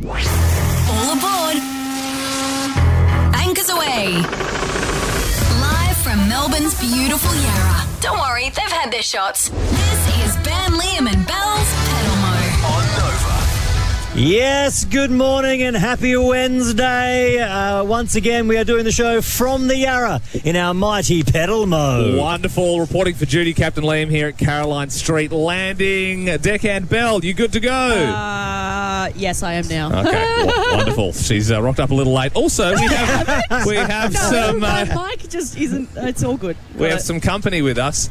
All aboard. Anchors away. Live from Melbourne's beautiful Yarra. Don't worry, they've had their shots. This is Ben, Liam and Belle's PedalMo. On Nova. Yes, good morning and happy Wednesday. Once again, we are doing the show from the Yarra in our mighty PedalMo. Wonderful. Reporting for duty, Captain Liam here at Caroline Street Landing. Deckhand Belle, you good to go? Yes, I am now. Okay, wonderful. She's rocked up a little late. Also, we have some... my mic just isn't... It's all good. We have some company with us.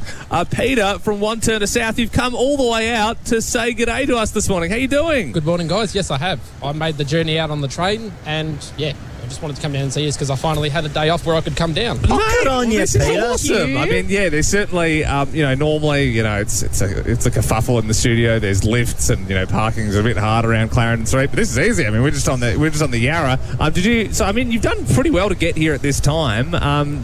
Peter from One Turner South, you've come all the way out to say g'day to us this morning. How you doing? Good morning, guys. Yes, I have. I made the journey out on the train, and yeah, I just wanted to come down and see you because I finally had a day off where I could come down. Good on you, This Peter. is awesome. I mean, yeah, there's certainly, normally, it's a kerfuffle in the studio. There's lifts and parking's a bit hard around Clarendon Street, but this is easy. I mean, we're just on the Yarra. You've done pretty well to get here at this time.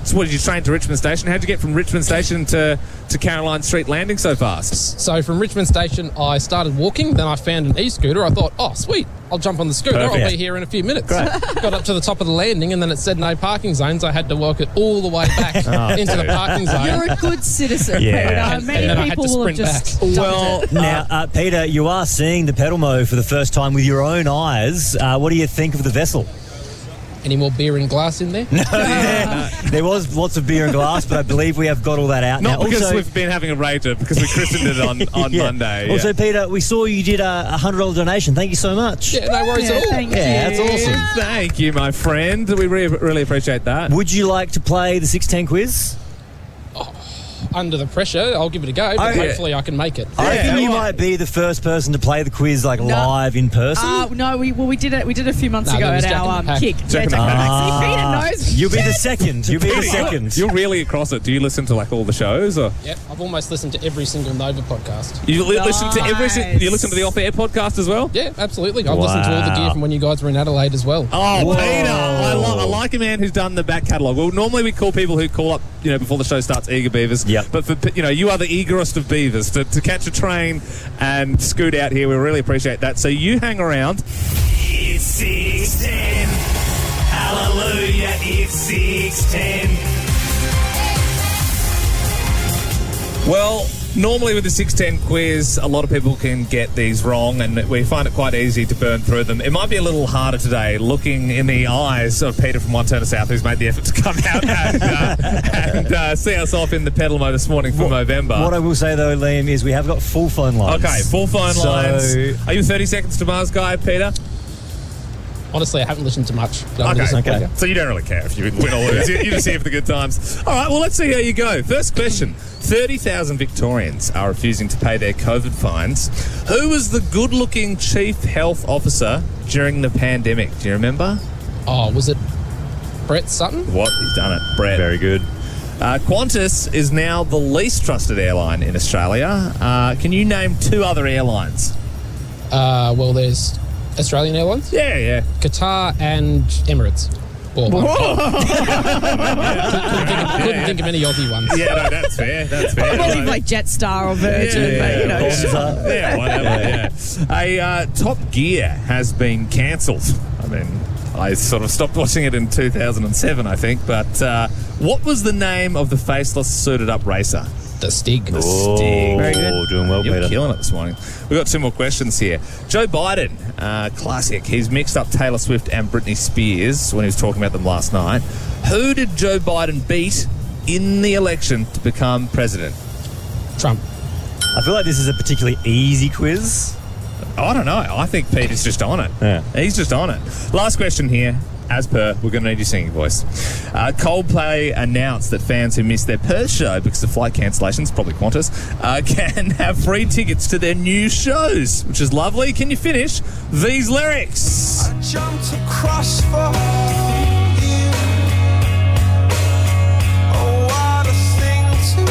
So, what did you train to Richmond Station? How'd you get from Richmond Station to Caroline Street Landing so fast? So from Richmond Station, I started walking. Then I found an e-scooter. I thought, oh, sweet, I'll jump on the scooter. Perfect. I'll be here in a few minutes. Great. Got up to the top of the landing, and then it said no parking zones. I had to walk it all the way back into the parking zone. You're a good citizen, Yeah. Peter. Many And then I had people to will have sprint just back. dumped it. Now, Peter, you are seeing the PedalMo for the first time with your own eyes. What do you think of the vessel? Any more beer and glass in there? There was lots of beer and glass, but I believe we have got all that out Not now. because Also, we've been having a rager, because we christened it on yeah. Monday. Also, Peter, we saw you did a $100 donation. Thank you so much. Yeah, no worries at all. Thank you. Yeah, that's awesome. Thank you, my friend. We really appreciate that. Would you like to play the 610 quiz? Under the pressure, I'll give it a go, but hopefully I can make it. I reckon you well- might be the first person to play the quiz live in person. No, we did it. We did it a few months No, ago that was at Jack our and Pack. kick. Jack and Jack and Pack. Pack. See, Peter knows. You'll be the second. You'll be the second. You're really across it. Do you listen to all the shows, or Yep, I've almost listened to every single Nova podcast. you listen to Nice. You listen to the off-air podcast as well? Yeah, absolutely. I've listened to all the gear from when you guys were in Adelaide as well. Oh, Whoa. Peter! I like a man who's done the back catalogue. Well, normally we call people who call up, before the show starts, eager beavers. Yep. But for you are the eagerest of beavers to catch a train and scoot out here. We really appreciate that. So you hang around. It's 610. Hallelujah! It's 610. Well, normally with the 610 quiz, a lot of people can get these wrong, and we find it quite easy to burn through them. It might be a little harder today, looking in the eyes of Peter from One Turner South, who's made the effort to come out and see us off in the PedalMo this morning for November. What I will say, though, Liam, is we have got full phone lines. Okay, full phone So- lines. Are you 30 Seconds to Mars guy, Peter? Honestly, I haven't listened to much. Okay. So you don't really care if you win or lose. You're just here for the good times. All right, well, let's see how you go. First question. 30,000 Victorians are refusing to pay their COVID fines. Who was the good-looking chief health officer during the pandemic? Do you remember? Oh, was it Brett Sutton? What? He's done it. Brett. Very good. Qantas is now the least trusted airline in Australia. Can you name two other airlines? Well, there's Australian Airlines, Yeah. Qatar, and Emirates. Or, couldn't think of any Aussie ones. Yeah, no, that's fair. That's fair. Probably like Jetstar or Virgin, but sure. Yeah, whatever, yeah. Top Gear has been cancelled. I mean, I sort of stopped watching it in 2007, I think. But what was the name of the faceless, suited-up racer? The Stig. The Stig. Very good. Doing well, You're Peter. killing it this morning. We've got two more questions here. Joe Biden, classic. He's mixed up Taylor Swift and Britney Spears when he was talking about them last night. Who did Joe Biden beat in the election to become president? Trump. I feel like this is a particularly easy quiz. I don't know. I think Peter's just on it. Yeah. He's just on it. Last question here. As per, we're going to need your singing voice. Coldplay announced that fans who missed their Perth show because of flight cancellations, probably Qantas, can have free tickets to their new shows, which is lovely. Can you finish these lyrics? I jumped across for you. Oh, what a thing to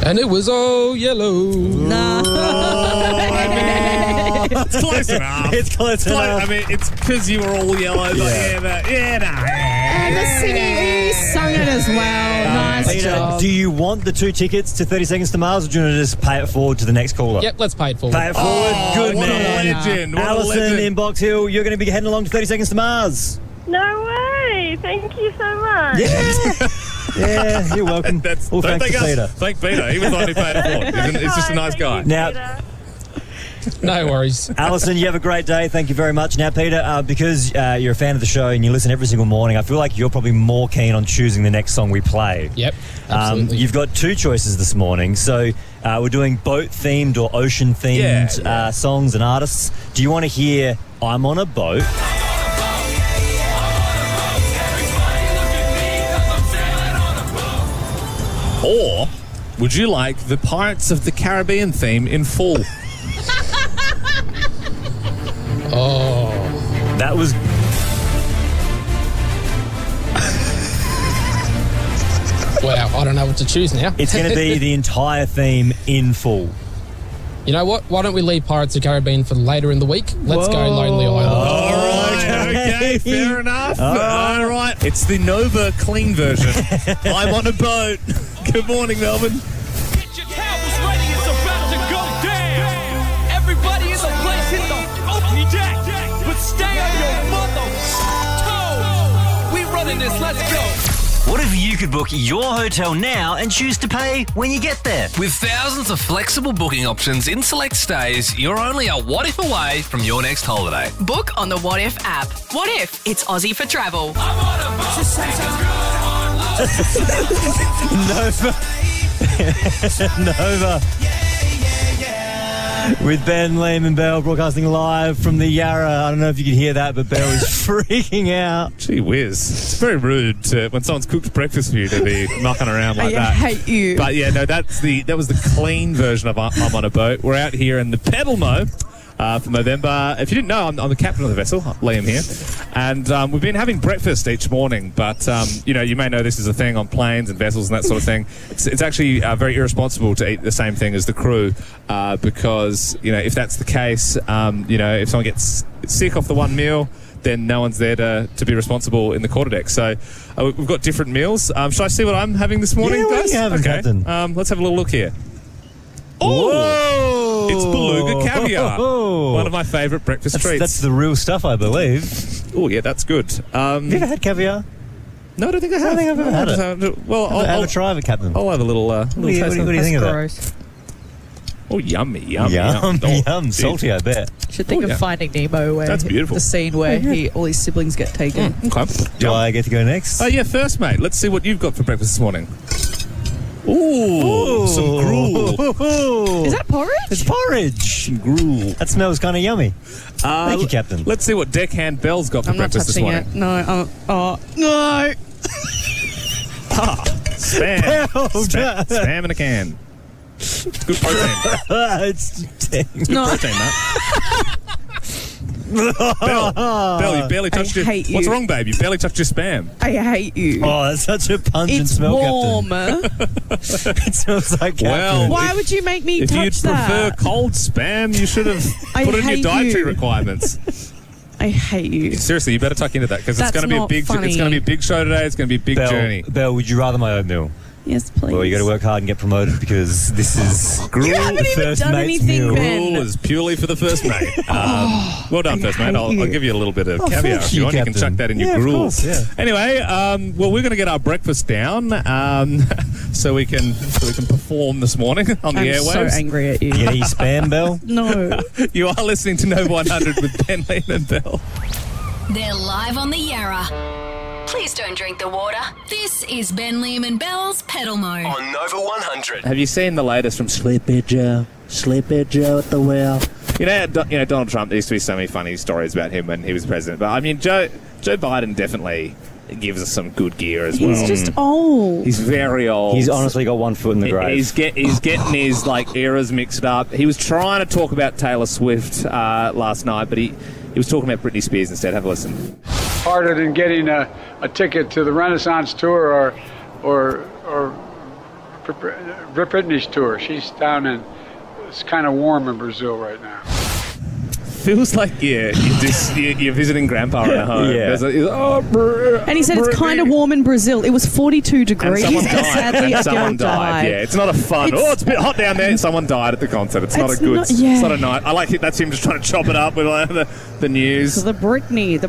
do. And it was all yellow. It's close enough. It's close enough. I mean, it's because you were all yellow. Like, Yeah. yeah, And the singing, you sung it as well. Nice Peter, job. do you want the 2 tickets to 30 Seconds to Mars, or do you want to just pay it forward to the next caller? Yep, let's pay it forward. Pay it forward. Good what man. a legend. What a Alison legend. in Box Hill, you're going to be heading along to 30 Seconds to Mars. No way. Thank you so much. Yeah. Yeah, you're welcome. All don't thanks to thank us. Peter. Thank Peter. He was the one who paid it for. He's just a nice guy. Now, No worries. Alison, you have a great day. Thank you very much. Now, Peter, because you're a fan of the show and you listen every single morning, I feel like you're probably more keen on choosing the next song we play. Yep, absolutely. You've got 2 choices this morning. So we're doing boat-themed or ocean-themed songs and artists. Do you want to hear I'm on a Boat? Or would you like the Pirates of the Caribbean theme in full? Oh. That was... Wow, I don't know what to choose now. It's going to be the entire theme in full. You know what? Why don't we leave Pirates of the Caribbean for later in the week? Let's go Lonely Island. All right, okay, fair enough. All right. It's the Nova clean version. I'm on a boat. Good morning, Melbourne. Get your towels ready, it's about to go down. Everybody in the place hit the open deck, but stay on your mother toes. We running this, let's go. What if you could book your hotel now and choose to pay when you get there? With thousands of flexible booking options in select stays, you're only a what if away from your next holiday. Book on the What If app. What if it's Aussie for travel? Nova. With Ben, Liam and Belle broadcasting live from the Yarra. I don't know if you can hear that, but Belle is freaking out. Gee whiz. It's very rude when someone's cooked breakfast for you to be mucking around like that. I hate you. But yeah, no, that was the clean version of I'm on a Boat. We're out here in the PedalMo for November. If you didn't know, I'm the captain of the vessel, Liam here. And we've been having breakfast each morning, but you may know this is a thing on planes and vessels and that sort of thing. It's actually very irresponsible to eat the same thing as the crew because, if that's the case, if someone gets sick off the one meal, then no one's there to be responsible in the quarterdeck. So we've got different meals. Should I see what I'm having this morning, Yeah, what are guys? you having, Captain? Let's have a little look here. Oh, it's beluga caviar. One of my favourite breakfast treats. That's the real stuff, I believe. Oh, yeah, that's good. Have you ever had caviar? No, I don't think I have. I don't think I've ever had it. Well, I'll try it, Captain. I'll have a little What do you think of that? Gross. Oh, yummy. Yum. Salty, I bet. Should think Oh, yeah. of Finding Nemo, where That's beautiful. the scene where all his siblings get taken. Okay. Do I get to go next? Oh, yeah, first, mate. Let's see what you've got for breakfast this morning. Ooh, some gruel. Is that porridge? It's porridge. Some gruel. That smells kind of yummy. Thank you, Captain. Let's see what deckhand Bell's got for I'm not breakfast this touching morning. it. No. No. Spam. Spam in a can. It's good protein. It's It's good protein, that. Belle, you barely touched your... hate you. What's wrong, babe? You barely touched your spam. I hate you. Oh, that's such a pungent It's smell, warm. Captain. It smells like Captain. Well, Why would you make me If you'd touch prefer that? cold spam, you should have I put it in your hate dietary you. requirements. I hate you. Seriously, you better tuck into that because it's That's going to be a not big. funny. It's going to be a big show today. It's going to be a big journey. Belle, would you rather my oatmeal? Yes, please. Well, you got to work hard and get promoted because this is You haven't even first done mate's anything, meal. Ben. Rule is purely for the first mate. Well done, first mate. I'll give you a little bit of caviar thank if you want. You can Captain. chuck that in your Yeah, of gruel. course, yeah. Anyway, well, we're going to get our breakfast down so we can perform this morning on the I'm airwaves. so angry at you. You gonna eat spam, Belle? No. You are listening to Nova 100 with Ben, Liam and Belle. They're live on the Yarra. Please don't drink the water. This is Ben, Liam and Belle's PedalMo. On Nova 100. Have you seen the latest from Sleepy Joe at the wheel. You know, Donald Trump, there used to be so many funny stories about him when he was president. But, I mean, Joe Biden definitely gives us some good gear as well. He's just old. He's very old. He's honestly got one foot in the grave. He's getting his, eras mixed up. He was trying to talk about Taylor Swift last night, but he was talking about Britney Spears instead. Have a listen. Harder than getting a ticket to the Renaissance tour or Britney's tour. She's down in, it's kind of warm in Brazil right now. feels like you're visiting Grandpa in a home. Yeah. And he said it's kind of warm in Brazil. It was 42 degrees. And someone died. Sadly, a girl died. Yeah, it's not a fun. It's a bit hot down there. Someone died at the concert. It's not a good. It's not a night. I like it. That's him just trying to chop it up with the news. So the Britney.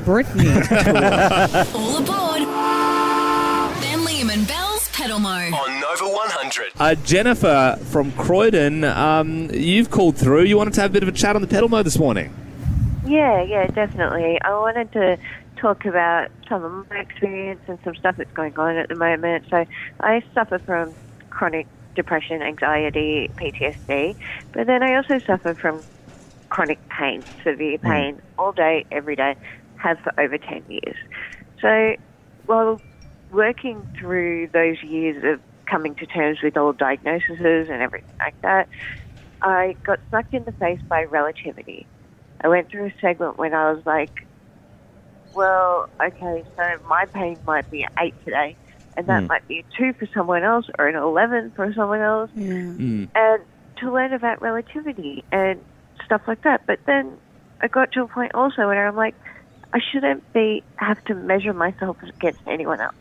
All aboard. Ben Liam and Belle's PedalMo. On Nova 100. Jennifer from Croydon, you've called through. You wanted to have a bit of a chat on the PedalMo this morning. Yeah, definitely. I wanted to talk about some of my experience and some stuff that's going on at the moment. So I suffer from chronic depression, anxiety, PTSD, but then I also suffer from chronic pain, severe pain, all day, every day, have for over 10 years. So while working through those years of coming to terms with all diagnoses and everything like that, I got smacked in the face by relativity. I went through a segment when I was like, well, okay, so my pain might be an 8 today, and that might be a 2 for someone else or an 11 for someone else. Yeah. And to learn about relativity and stuff like that. But then I got to a point also where I'm like, I shouldn't have to measure myself against anyone else.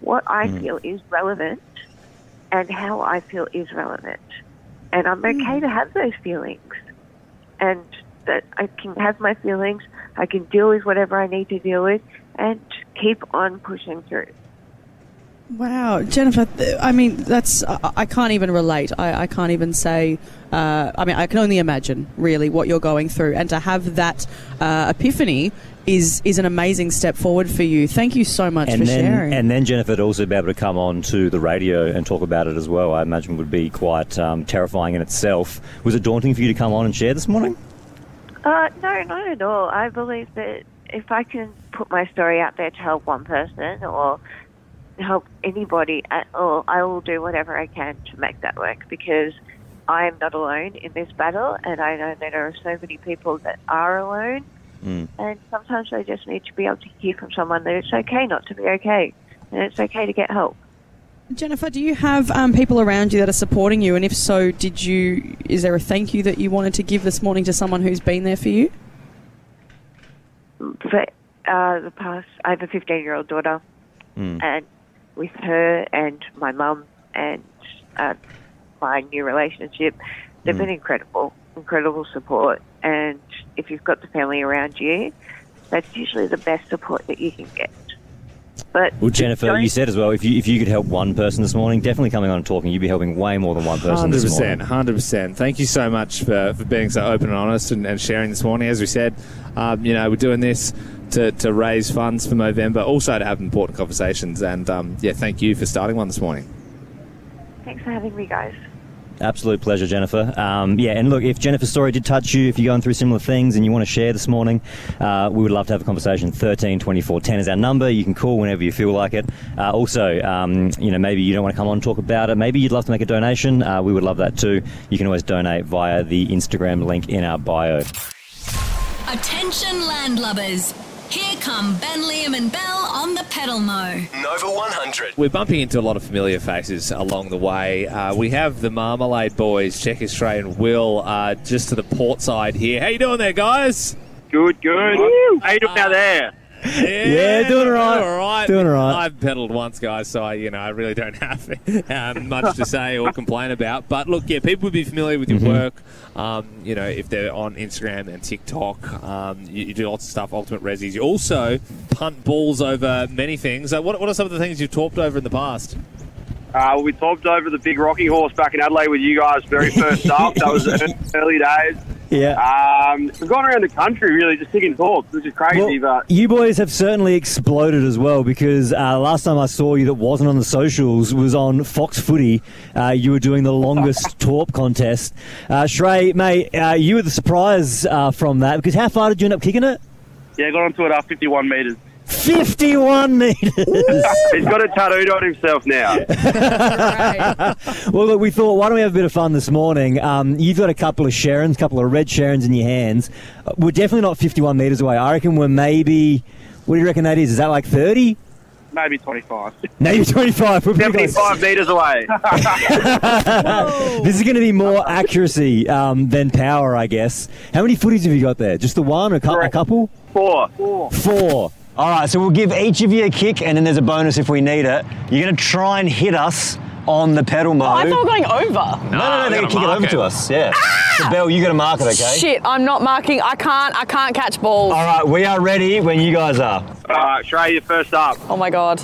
What I feel is relevant and how I feel is relevant. And I'm okay to have those feelings. And that I can have my feelings, I can deal with whatever I need to deal with, and keep on pushing through. Wow, Jennifer, I mean, that's, I can't even relate. I can't even say, I can only imagine, really, what you're going through. And to have that epiphany is an amazing step forward for you. Thank you so much for sharing. And then, Jennifer, to also be able to come on to the radio and talk about it as well, I imagine would be quite terrifying in itself. Was it daunting for you to come on and share this morning? No, not at all. I believe that if I can put my story out there to help one person or help anybody at all, I will do whatever I can to make that work, because I am not alone in this battle, and I know that there are so many people that are alone, and sometimes they just need to be able to hear from someone that it's okay not to be okay, and it's okay to get help. Jennifer, do you have people around you that are supporting you? And if so, is there a thank you that you wanted to give this morning to someone who's been there for you? For the past, I have a 15-year-old daughter, and with her and my mum and my new relationship, they've been incredible support. And if you've got the family around you, that's usually the best support that you can get. But well, Jennifer, you said as well, if you could help one person this morning, definitely coming on and talking, you'd be helping way more than one person this morning. 100%. Thank you so much for being so open and honest and sharing this morning. As we said, we're doing this to raise funds for Movember, also to have important conversations. And, thank you for starting one this morning. Thanks for having me, guys. Absolute pleasure, Jennifer. And look, if Jennifer's story did touch you, if you're going through similar things and you want to share this morning, we would love to have a conversation. 13 24 10 is our number. You can call whenever you feel like it. Maybe you don't want to come on and talk about it. Maybe you'd love to make a donation. We would love that too. You can always donate via the Instagram link in our bio. Attention landlubbers. Here come Ben, Liam and Belle on the PedalMo. Nova 100. We're bumping into a lot of familiar faces along the way. We have the Marmalade Boys, Check Australia and Will, just to the port side here. How you doing there, guys? Good. How you doing out there? Yeah, doing all right. Doing all right. I've pedalled once, guys, so I really don't have much to say or complain about. But look, people would be familiar with your work. If they're on Instagram and TikTok, you do lots of stuff. Ultimate Resis. You also punt balls over many things. What are some of the things you've talked over in the past? We talked over the big rocking horse back in Adelaide with you guys very first up. That was early days. Yeah. We've gone around the country really just picking thoughts, which is crazy. But you boys have certainly exploded as well, because last time I saw you that wasn't on the socials was on Fox Footy. You were doing the longest torp contest. Shrey, mate, you were the surprise from that, because how far did you end up kicking it? Yeah, I got onto it 51 metres. 51 metres! He's got it tattooed on himself now. Well, look, we thought, why don't we have a bit of fun this morning? You've got a couple of Sharons, a couple of red Sharons in your hands. We're definitely not 51 metres away. I reckon we're maybe, what do you reckon that is? Is that like 30? Maybe 25. Maybe 25. We're pretty close. 75 metres away. This is going to be more accuracy than power, I guess. How many footies have you got there? Just the one or a couple? Four. All right, so we'll give each of you a kick, and then there's a bonus if we need it. You're going to try and hit us on the PedalMo. Oh, I thought we were going over. No, they're going to kick it over to us. Yeah. So, Belle, you got to mark it, okay? Shit, I'm not marking. I can't catch balls. All right, we are ready when you guys are. All right, Shrey, you're first up. Oh, my God.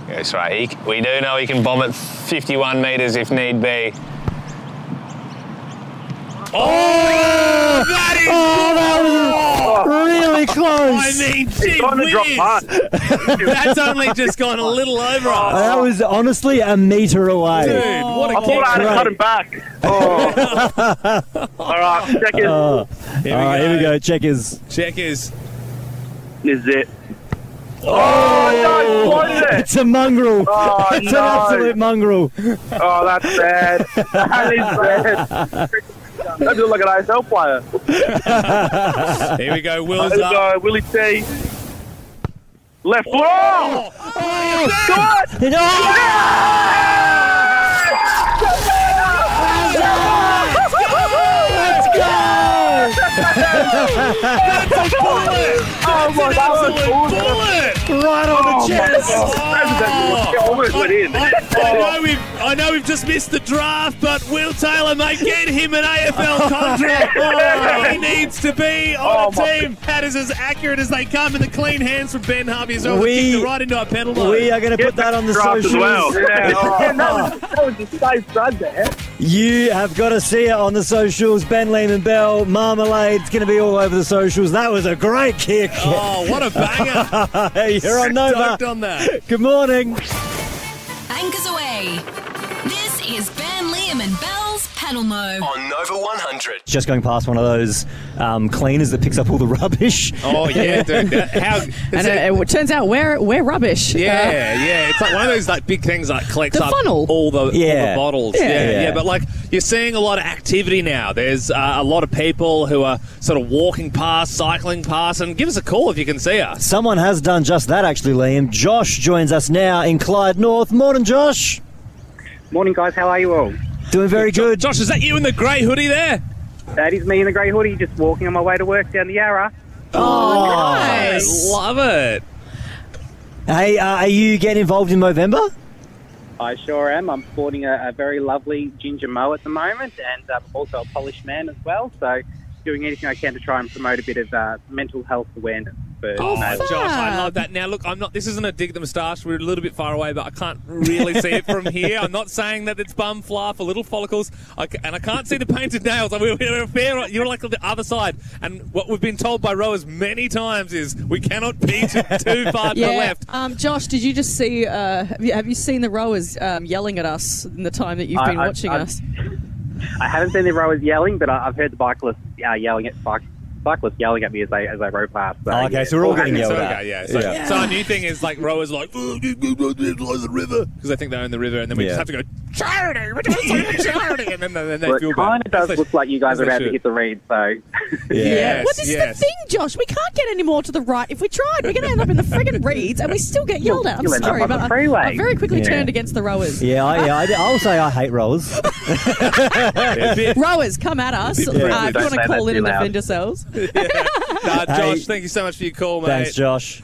That's right. We do know he can bomb it 51 metres if need be. Oh, that is really close. I mean, gee whiz. That's only just gone a little over us. That was honestly a metre away. Dude, what a I thought I had to cut him back. Oh. All right, checkers. All right, here we go. Checkers. Checkers. This is it. Oh, no, it? It's a mongrel. Oh, it's an absolute mongrel. Oh, that's bad. That is bad. That looks like an ASL player. Here we go. Will's Here we up. go. Willie T. Left foot. Oh! God! Let's go! That's a bullet! Oh my God! Bullet! Right on the chest! Almost went in. I know we've just missed the draft, but Will Taylor, mate, get him an AFL contract. He needs to be on a team that is as accurate as they come, and the clean hands from Ben Harvey as well. Kicked it right into our PedalMo. We are going to put that on the Draft socials. as well. Yeah, That was a safe run there. You have got to see it on the socials. Ben Lehman Bell, Marmalade's going to be all over the socials. That was a great kick. Oh, what a banger. You're on Nova. Stoked on that. Good morning. Anchors away. This is Ben, Liam and Belle's PedalMo. On Nova 100. Just going past one of those cleaners that picks up all the rubbish. Oh, yeah, dude. It turns out we're rubbish. Yeah. It's like one of those like big things that collects The up funnel. all the bottles. Yeah. But like you're seeing a lot of activity now. There's a lot of people who are sort of walking past, cycling past, and give us a call if you can see us. Someone has done just that, actually, Liam. Josh joins us now in Clyde North. Morning, Josh. Morning, guys. How are you all? Doing very good. Josh, is that you in the grey hoodie there? That is me in the grey hoodie, just walking on my way to work down the Yarra. Oh, nice. I love it. Hey, are you getting involved in Movember? I sure am. I'm sporting a very lovely ginger mow at the moment, and I'm also a polished man as well, so doing anything I can to try and promote a bit of mental health awareness. Oh, Josh, I love that. Now, look, this isn't a dig at the moustache. We're a little bit far away, but I can't really see it from here. I'm not saying that it's bum fluff or little follicles, and I can't see the painted nails. You're like on the other side. And what we've been told by rowers many times is we cannot be too far to the left. Josh, did you just see, have you seen the rowers yelling at us in the time that you've been watching us? I haven't seen the rowers yelling, but I've heard the cyclists yelling at me as they row past. So, okay, so we're all getting yelled at. So our new thing is like rowers like, oh, the river, because they think they own the river, and then we just have to go, charity, we're doing charity, and then they well, feel it kind bad. of does look like you guys are about to hit the reed, so... Well, this is the thing, Josh. We can't get any more to the right. If we tried, we're going to end up in the friggin' reeds, and we still get yelled at. I'm sorry, but I very quickly turned against the rowers. I'll say I hate rowers. Rowers, come at us. If you want to call in and defend yourselves. Josh, thank you so much for your call, mate. Thanks, Josh.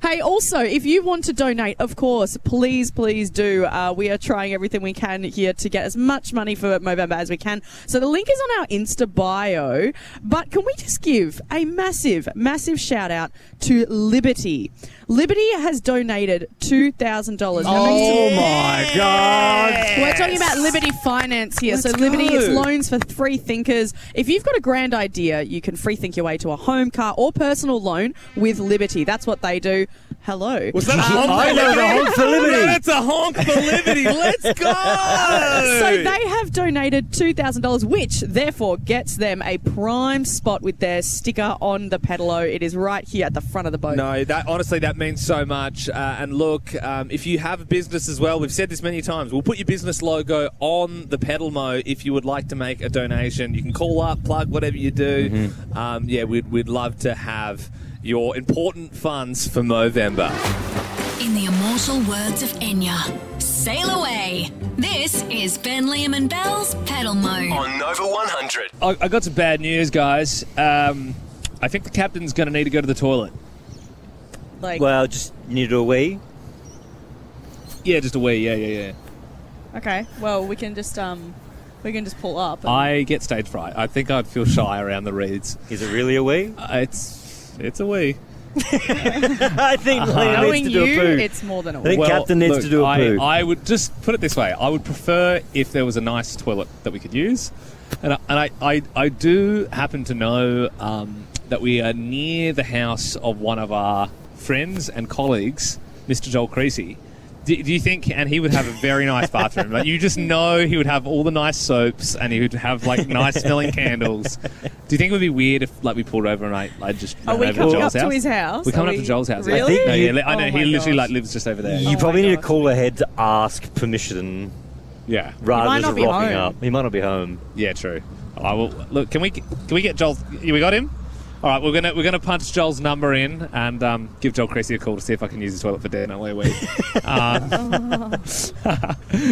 Hey, also, if you want to donate, of course, please do. We are trying everything we can here to get as much money for Movember as we can. So the link is on our Insta bio. But can we just give a massive, massive shout out to Liberty? Liberty has donated $2,000. Oh, my God. We're talking about Liberty Finance here. So Liberty, it's loans for free thinkers. If you've got a grand idea, you can free think your way to a home, car, or personal loan with Liberty. That's what they do. Hello. Was that a honk I know the honk for Liberty. No, that's a honk for Liberty. Let's go. So they have donated $2,000, which therefore gets them a prime spot with their sticker on the PedalMo. It is right here at the front of the boat. No, that means so much. And look, if you have a business as well, we've said this many times, we'll put your business logo on the PedalMo if you would like to make a donation. You can call up, plug, whatever you do. Mm-hmm. We'd love to have your important funds for Movember. In the immortal words of Enya, sail away. This is Ben, Liam and Belle's PedalMo. On Nova 100. I got some bad news, guys. I think the captain's going to need to go to the toilet. Well, just you need to do a wee. Yeah, just a wee. Yeah. Okay. Well, we can just pull up. I get stage fright. I think I'd feel shy around the reeds. Is it really a wee? It's a wee. I think Liam knowing needs to do you, a poo. it's more than a I wee. think Captain needs to do a poo. I would just put it this way. I would prefer if there was a nice toilet that we could use. And I do happen to know that we are near the house of one of our friends and colleagues, Mr. Joel Creasy. Do you think, and he would have a very nice bathroom, like you just know he would have all the nice soaps and he would have like nice smelling candles. Do you think it would be weird if like we pulled over and I just Are we over coming Joel's up house? to his house? We're coming up to Joel's house. Really? I know he literally like lives just over there. You probably need to call ahead to ask permission. Yeah. Rather might than not just be rocking home. up. He might not be home. Yeah, true. I will look. Can we get Joel? We got him. All right, we're gonna punch Joel's number in and give Joel Creasy a call to see if I can use the toilet for dinner.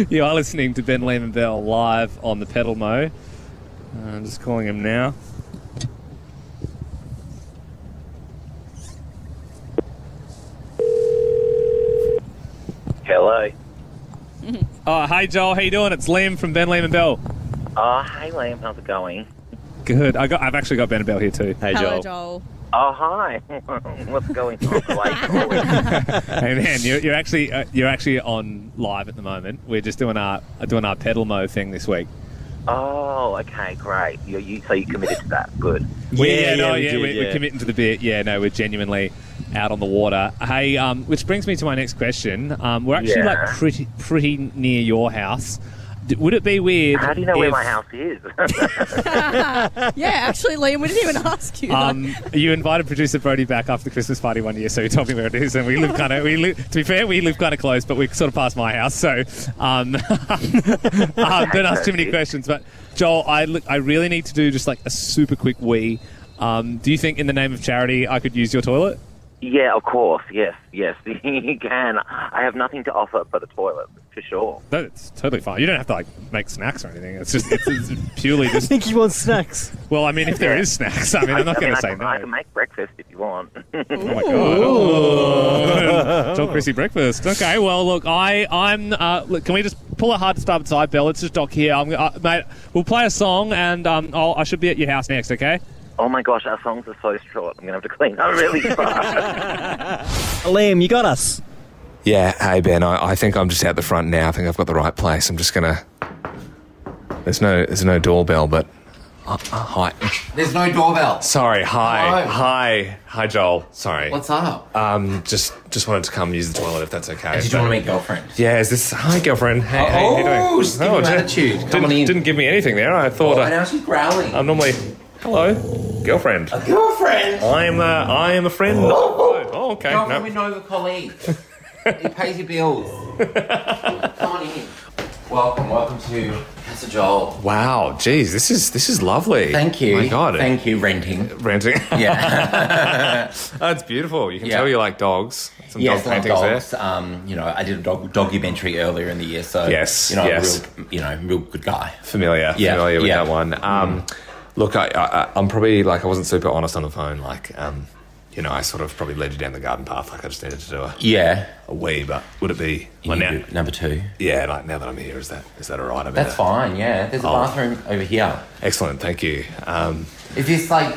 You are listening to Ben, Liam and Bell live on the PedalMo. I'm just calling him now. Hello. Oh, hey Joel, how you doing? It's Liam from Ben, Liam and Bell. Oh, hey Liam, how's it going? Good. I've actually got Ben and Bell here too. Hey Hello, Joel. Oh, hi. What's going on? Hey man, you're actually on live at the moment. We're just doing our PedalMo thing this week. Oh, okay, great. So you committed to that? Good. We're committing to the bit. Yeah, no, we're genuinely out on the water. Hey, which brings me to my next question. We're actually like pretty near your house. Would it be weird? How do you know where my house is? Yeah, actually, Liam, we didn't even ask you. You invited producer Brody back after the Christmas party one year, so he told me where it is, and we live to be fair, we live kind of close, but we're sort of past my house, so don't ask too many questions. But Joel, I really need to do just like a super quick wee. Do you think, in the name of charity, I could use your toilet? Yeah, of course. Yes, you can. I have nothing to offer but the toilet, for sure. That's totally fine. You don't have to like make snacks or anything. It's purely just. I think you want snacks. Well, I mean, if there is snacks, I mean, I'm not going to say no. I can make breakfast if you want. Oh my god! Joel Creasy breakfast. Okay, well, look, look, can we just pull a hard to starboard side, Bell? Let's just dock here, mate. We'll play a song, and I should be at your house next. Okay? Oh my gosh, our songs are so short. I'm going to have to clean up really fast. Liam, you got us. Yeah, hey Ben, I think I'm just out the front now. I think I've got the right place. I'm just gonna. There's no doorbell, but hi. There's no doorbell. Sorry, hi, Hello. hi, Joel. Sorry. What's up? Just wanted to come use the toilet if that's okay. Did you want to meet girlfriend? Yeah, is this hi girlfriend? Hey, how you doing? She's giving you attitude. Coming in. Didn't give me anything there. I thought. Now she's growling. I'm normally. Hello, girlfriend. A girlfriend. I am a friend. Oh, okay. Girlfriend with no colleague. He pays your bills. Come on in. Welcome to Casa Joel. Wow, geez, this is lovely. Thank you. My God. Thank you, renting. Yeah. That's beautiful. You can tell you like dogs. Some dog paintings dogs. there. I did a documentary earlier in the year, so yes. real good guy. Familiar with that one. Look, I'm probably like I wasn't super honest on the phone. Like, I sort of probably led you down the garden path. Like I just needed to do a wee. But would it be number two? Yeah, like now that I'm here, is that all right? I mean, that's fine. Yeah, there's a bathroom over here. Excellent, thank you. Is this like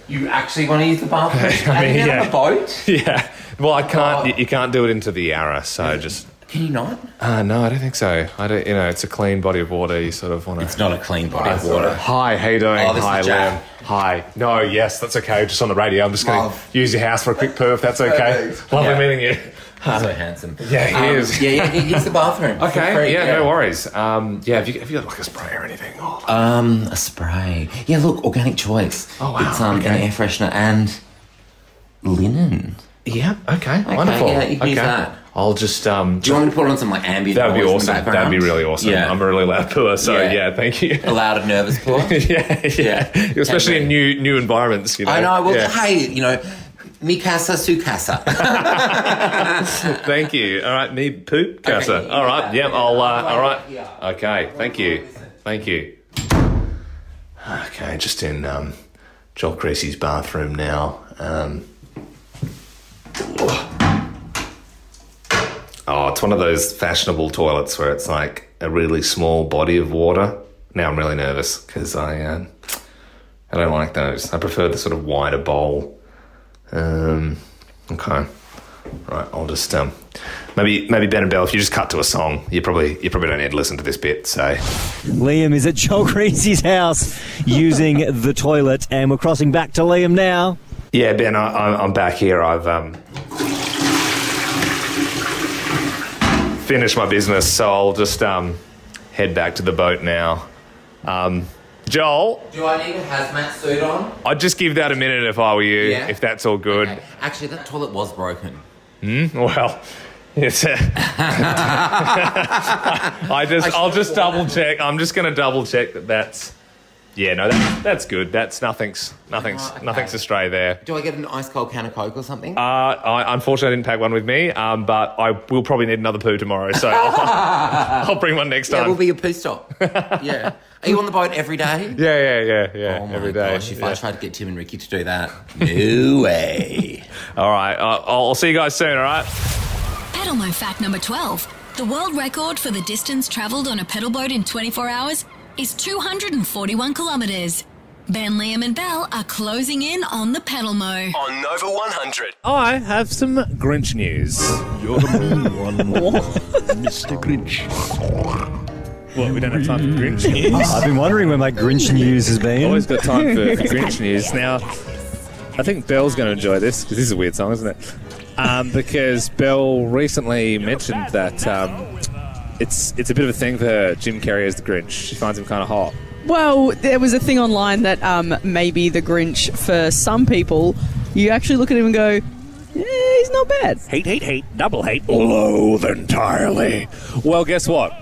you actually want to use the bathroom? I mean, on a boat? Yeah. Well, I can't. You can't do it into the Yarra, so just. Can you not? No, I don't think so. I don't. It's a clean body of water. You sort of want to. It's not a clean body of water. Hi, how you doing? Oh, this Hi, is Jack. Liam. Hi. No, yes, that's okay. Just on the radio. I'm just going to use your house for a quick poo if that's okay. Lovely meeting you. So handsome. Yeah, he is. Yeah, here's the bathroom. Okay. No worries. Have you got like a spray or anything? A spray. Yeah, look, organic choice. Oh wow. It's an air freshener and linen. Yeah. Okay. Wonderful. Yeah, you can use that. I'll just. Do you want me to put on some like ambient? That'd be noise awesome. That'd be really awesome. Yeah. I'm a really loud pooer, so yeah, thank you. A loud and nervous pooer. yeah. Especially in new environments. I know. Well, hey, Mi casa, su casa. Thank you. All right, me poop casa. Okay, all right, yeah, all right. Yeah. Okay, thank you. Okay, just in Joel Creasy's bathroom now. It's one of those fashionable toilets where it's like a really small body of water. Now I'm really nervous because I don't like those. I prefer the sort of wider bowl. Okay. Right, I'll just maybe Ben and Belle, if you just cut to a song, you probably don't need to listen to this bit. So Liam is at Joel Creasy's house using the toilet, and we're crossing back to Liam now. Yeah, Ben, I'm back here. I've finished my business, so I'll just head back to the boat now. Joel? Do I need a hazmat suit on? I'd just give that a minute if I were you, Yeah. if that's all good. Okay. Actually, that toilet was broken. Well, it's I'll just double check. I'm just going to double check that's. Yeah, no, that's good. That's nothing's astray there. Do I get an ice cold can of Coke or something? I unfortunately didn't pack one with me, but I will probably need another poo tomorrow, so I'll bring one next time. Yeah, we'll be your poo stop. Yeah. Are you on the boat every day? Yeah. Oh my every day. gosh, if I tried to get Tim and Ricky to do that, no way. All right, I'll see you guys soon, all right? PedalMo fact number 12. The world record for the distance travelled on a pedal boat in 24 hours is 241 kilometres. Ben, Liam and Belle are closing in on the PedalMo. On Nova 100. I have some Grinch news. You're the mean one, Mr. Grinch. What, we don't have time for Grinch news? I've been wondering where my Grinch news has been. Always got time for Grinch news. Now, I think Belle's going to enjoy this, because this is a weird song, isn't it? Because Belle recently mentioned that it's a bit of a thing for her, Jim Carrey as the Grinch. She finds him kind of hot. Well, there was a thing online that maybe the Grinch, for some people, you actually look at him and go, yeah, he's not bad. Hate, double hate, loathe entirely. Well, guess what?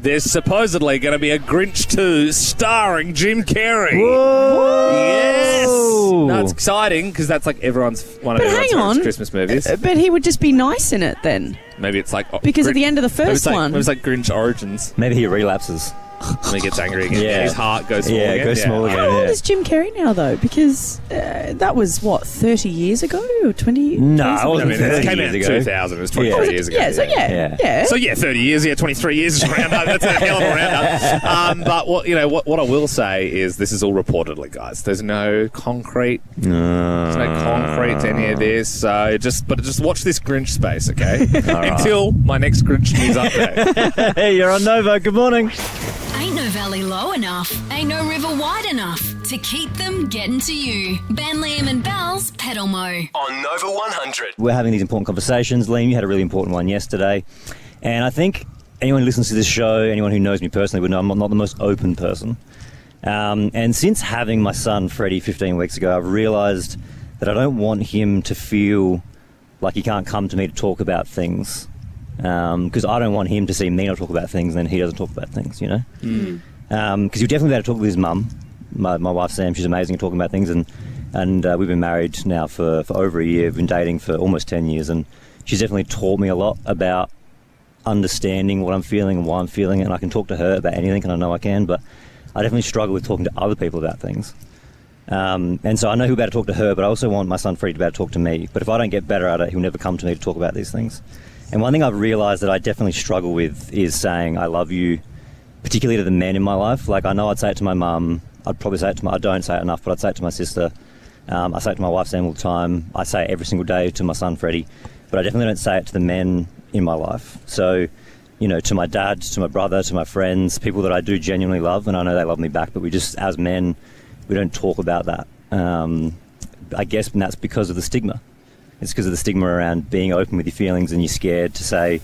There's supposedly going to be a Grinch 2 starring Jim Carrey. Whoa! Yes! No, it's exciting, because that's like one of everyone's favourite Christmas movies. But he would just be nice in it then. Maybe it's like... Because at the end of the first one... Maybe it's like Grinch Origins. Maybe he relapses. And he gets angry again. Yeah. His heart goes small again. Yeah, it goes small again. How old is Jim Carrey now, though? Because that was, 30 years ago? Or 20 No, years it ago? wasn't 30 it came years out in ago. 2000. It was 23 years ago. Yeah, so yeah. So 30 years, 23 years is round up. That's a hell of a round up. But what I will say is this is all reportedly, guys. There's no concrete. There's no concrete to any of this. So just watch this Grinch space, okay? Until my next Grinch news update. Hey, you're on Nova. Good morning. Ain't no valley low enough, ain't no river wide enough to keep them getting to you. Ben, Liam and Belle's PedalMo. On Nova 100. We're having these important conversations. Liam, you had a really important one yesterday. And I think anyone who listens to this show, anyone who knows me personally would know I'm not the most open person. And since having my son, Freddie, 15 weeks ago, I've realised that I don't want him to feel like he can't come to me to talk about things. Because I don't want him to see me not talk about things and then he doesn't talk about things, you know? Because he'll definitely be able to talk with his mum. My wife, Sam, she's amazing at talking about things. And we've been married now for over a year. We've been dating for almost 10 years. And she's definitely taught me a lot about understanding what I'm feeling and why I'm feeling it. And I can talk to her about anything, and I know I can. But I definitely struggle with talking to other people about things. And so I know he'll be able to talk to her, but I also want my son Freddie to be able to talk to me. But if I don't get better at it, he'll never come to me to talk about these things. And one thing I've realised that I definitely struggle with is saying I love you, particularly to the men in my life. Like, I know I'd say it to my mum. I'd probably say it to I don't say it enough, but I'd say it to my sister. I say it to my wife, Sam, all the time. I say it every single day to my son, Freddie. But I definitely don't say it to the men in my life. So, to my dad, to my brother, to my friends, people that I do genuinely love, and I know they love me back, but we just, as men, we don't talk about that. I guess that's because of the stigma. It's because of the stigma around being open with your feelings, and you're scared to say,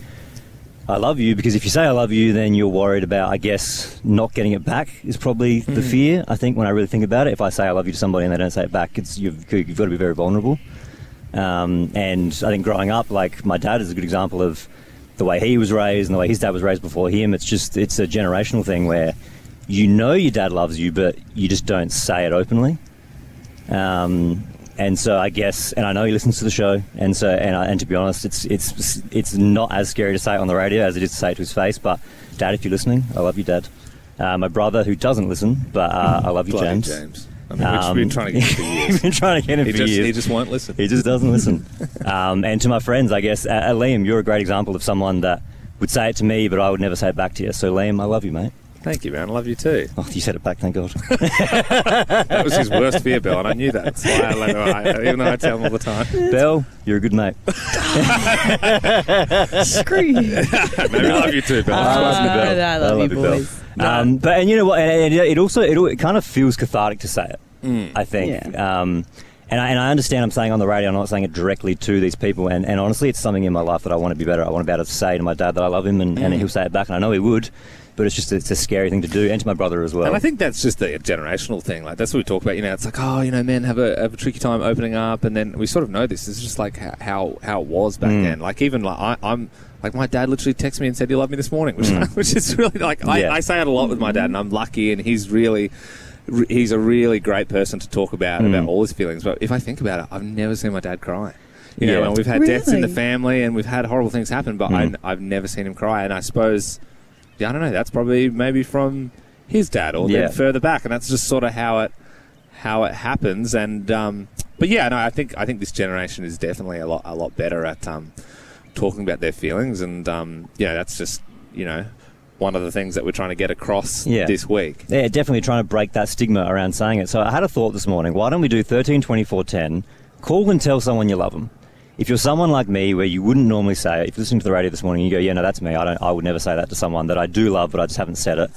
I love you, because if you say I love you, then you're worried about, I guess, not getting it back is probably the fear. I think when I really think about it, if I say I love you to somebody and they don't say it back, you've got to be very vulnerable. And I think growing up, like, my dad is a good example of the way he was raised and the way his dad was raised before him. It's a generational thing where your dad loves you, but you just don't say it openly. And so I guess, and I know he listens to the show, and to be honest, it's not as scary to say it on the radio as it is to say it to his face. But Dad, if you're listening, I love you, Dad. My brother, who doesn't listen, but I love you, James. I mean, we've been trying to get him for years. We've been trying to get him for years. He just won't listen. He just doesn't listen. And to my friends, I guess, Liam, you're a great example of someone that would say it to me, but I would never say it back to you. So Liam, I love you, mate. Thank you, man. I love you too. Oh, you said it back, thank God. That was his worst fear, Bill, and I knew that. That's why I let him, even though I tell him all the time. Bill, you're a good mate. Screw you. Maybe I love you too, Bill. I love you, boys. And you know what? It kind of feels cathartic to say it. I think. Yeah. And I understand I'm saying on the radio, I'm not saying it directly to these people. And honestly, it's something in my life that I want to be better. I want to be able to say to my dad that I love him, and he'll say it back, and I know he would. But it's a scary thing to do, and to my brother as well. And I think that's just a generational thing. Like, that's what we talk about. You know, it's like, men have a tricky time opening up, and then we sort of know this. It's just like how it was back then. Like, even like I'm like, my dad literally texted me and said he loved me this morning, which is really like I say it a lot with my dad, and I'm lucky, and he's a really great person to talk about all his feelings. But if I think about it, I've never seen my dad cry. You know, and we've had deaths in the family, and we've had horrible things happen, but I've never seen him cry. And I suppose, I don't know, that's probably maybe from his dad or then further back, and that's just sort of how it happens. And but yeah, no, I think this generation is definitely a lot better at talking about their feelings, and that's just one of the things that we're trying to get across this week. Yeah, definitely trying to break that stigma around saying it. So I had a thought this morning. Why don't we do 13 24 10? Call and tell someone you love them. If you're someone like me, where you wouldn't normally say it, if you're listening to the radio this morning, you go, yeah, no, that's me. I would never say that to someone that I do love, but I just haven't said it.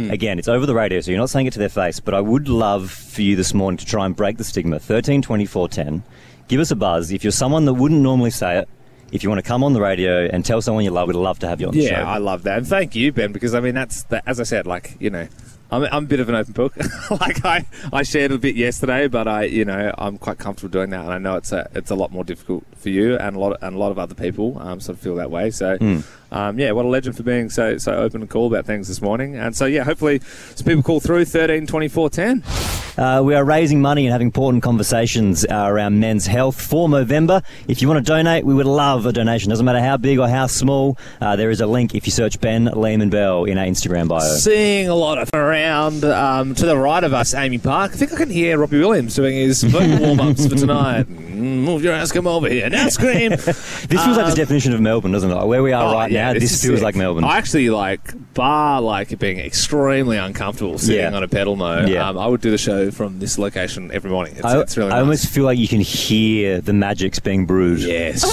Again, it's over the radio, so you're not saying it to their face, but I would love for you this morning to try and break the stigma. 13 24 10. Give us a buzz. If you're someone that wouldn't normally say it, if you want to come on the radio and tell someone you love, we'd love to have you on the show. Yeah, I love that. And thank you, Ben, because, I mean, as I said, like, I'm a bit of an open book. Like, I shared a bit yesterday, but I'm quite comfortable doing that, and I know it's a lot more difficult for you and a lot of other people sort of feel that way. So, what a legend for being so open and cool about things this morning. And so, hopefully some people call through 13 24 10. We are raising money and having important conversations around men's health for Movember. If you want to donate, we would love a donation. Doesn't matter how big or how small. There is a link if you search Ben, Liam and Bell in our Instagram bio. Seeing a lot of around to the right of us, Amy Park. I think I can hear Robbie Williams doing his vocal warm-ups for tonight. Move your ass, come over here. Now scream. This feels like the definition of Melbourne, doesn't it? Like where we are now, this feels like Melbourne. I actually bar it being extremely uncomfortable sitting on a PedalMo. Yeah. I would do the show from this location every morning. It's really nice. I almost feel like you can hear the magics being brewed. Yes.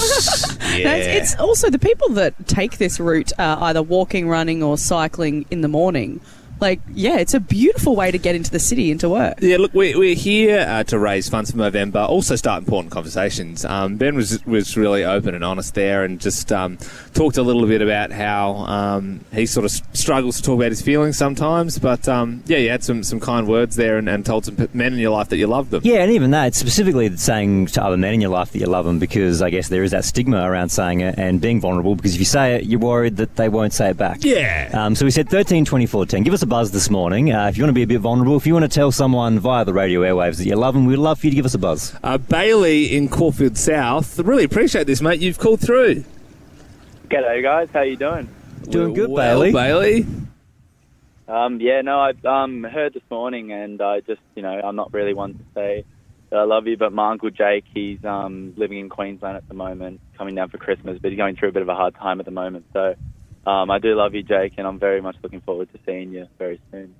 It's also the people that take this route, either walking, running, or cycling in the morning. It's a beautiful way to get into the city and to work. Yeah, look, we're here to raise funds for Movember, also start important conversations. Ben was really open and honest there, and just talked a little bit about how he sort of struggles to talk about his feelings sometimes, but he had some kind words there and told some men in your life that you love them. Yeah, and even that, specifically saying to other men in your life that you love them, because I guess there is that stigma around saying it and being vulnerable, because if you say it, you're worried that they won't say it back. Yeah. So we said 13 24 10. Give us a buzz this morning. If you want to be a bit vulnerable, if you want to tell someone via the radio airwaves that you love them, we'd love for you to give us a buzz. Bailey in Caulfield South, really appreciate this, mate. You've called through. G'day, guys. How you doing? Doing good, Bailey. I heard this morning, and I just, I'm not really one to say that I love you, but my Uncle Jake, he's living in Queensland at the moment, coming down for Christmas, but he's going through a bit of a hard time at the moment, so I do love you, Jake, and I'm very much looking forward to seeing you very soon.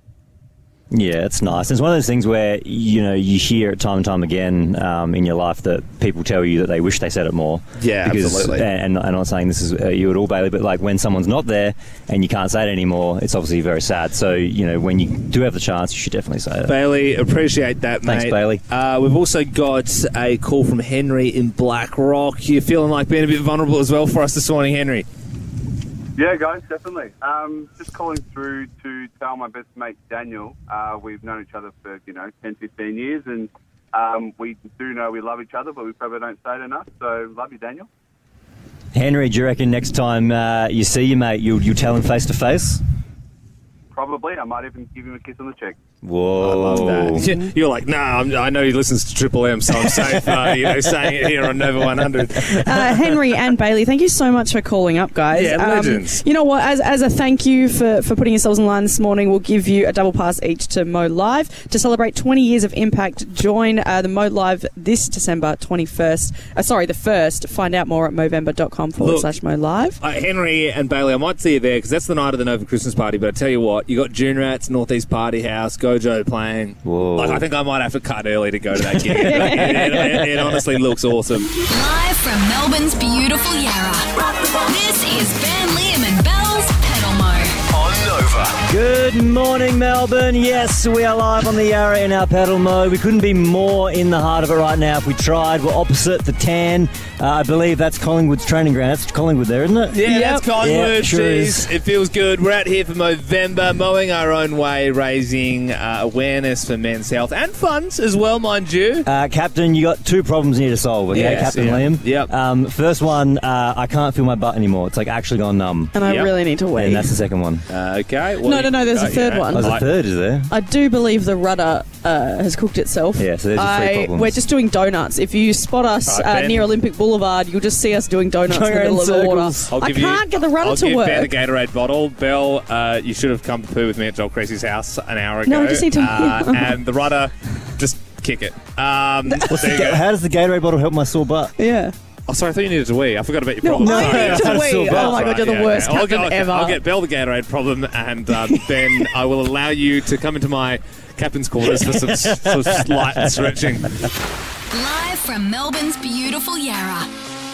Yeah, it's nice. It's one of those things where, you hear it time and time again in your life that people tell you that they wish they said it more. Yeah, absolutely. And I'm not saying this is you at all, Bailey, but when someone's not there and you can't say it anymore, it's obviously very sad. So, when you do have the chance, you should definitely say it. Bailey, appreciate that, mate. Thanks, Bailey. We've also got a call from Henry in Black Rock. You're feeling like being a bit vulnerable as well for us this morning, Henry? Yeah, guys, definitely. Just calling through to tell my best mate, Daniel. We've known each other for, 10, 15 years, and we do know we love each other, but we probably don't say it enough. So, love you, Daniel. Henry, do you reckon next time you see your mate, you'll tell him face to face? Probably. I might even give him a kiss on the cheek. Whoa. I love that. You're like, I know he listens to Triple M, so I'm safe saying it here on Nova 100. Henry and Bailey, thank you so much for calling up, guys. Yeah, legends. You know what? As a thank you for putting yourselves in line this morning, we'll give you a double pass each to Mo Live. To celebrate 20 years of impact, join the Mo Live this December 21st. The 1st. Find out more at movember.com/Mo Live. Henry and Bailey, I might see you there because that's the night of the Nova Christmas party, but I tell you what, you got June Rats, Northeast Party House, Gojo playing. Whoa. I think I might have to cut early to go to that gig. it honestly looks awesome. Live from Melbourne's beautiful Yarra. This is Van Liam and Bell's PedalMo. On Nova. Good morning, Melbourne. Yes, we are live on the Yarra in our PedalMo. We couldn't be more in the heart of it right now if we tried. We're opposite the tan. I believe that's Collingwood's training ground. That's Collingwood there, isn't it? Yeah, that's Collingwood. Yeah, sure is. It feels good. We're out here for Movember, mowing our own way, raising awareness for men's health and funds as well, mind you. Captain, you got two problems you need to solve, okay, Yes, Captain yeah. Liam? Yep. First one, I can't feel my butt anymore. It's like actually gone numb. And I really need to wait. And that's the second one. Okay. No, there's a third one. Oh, there's a third, is there? I do believe the rudder has cooked itself. Yeah, so there's your three problems. We're just doing donuts. If you spot us Ben. near Olympic Boulevard, you'll just see us doing donuts in the middle of the water. I can't get the rudder to work. I'll give Ben a Gatorade bottle. Belle, you should have come to poo with me at Joel Creasy's house an hour ago. No, I just need to... and the rudder, just kick it. How does the Gatorade bottle help my sore butt? Yeah. Oh, sorry, I thought you needed to wee. I forgot about your problem. No, I need to wee. Oh, my God, you're the worst Okay. captain ever. I'll get Belle the Gatorade problem, and then I will allow you to come into my captain's quarters for some slight stretching. Live from Melbourne's beautiful Yarra.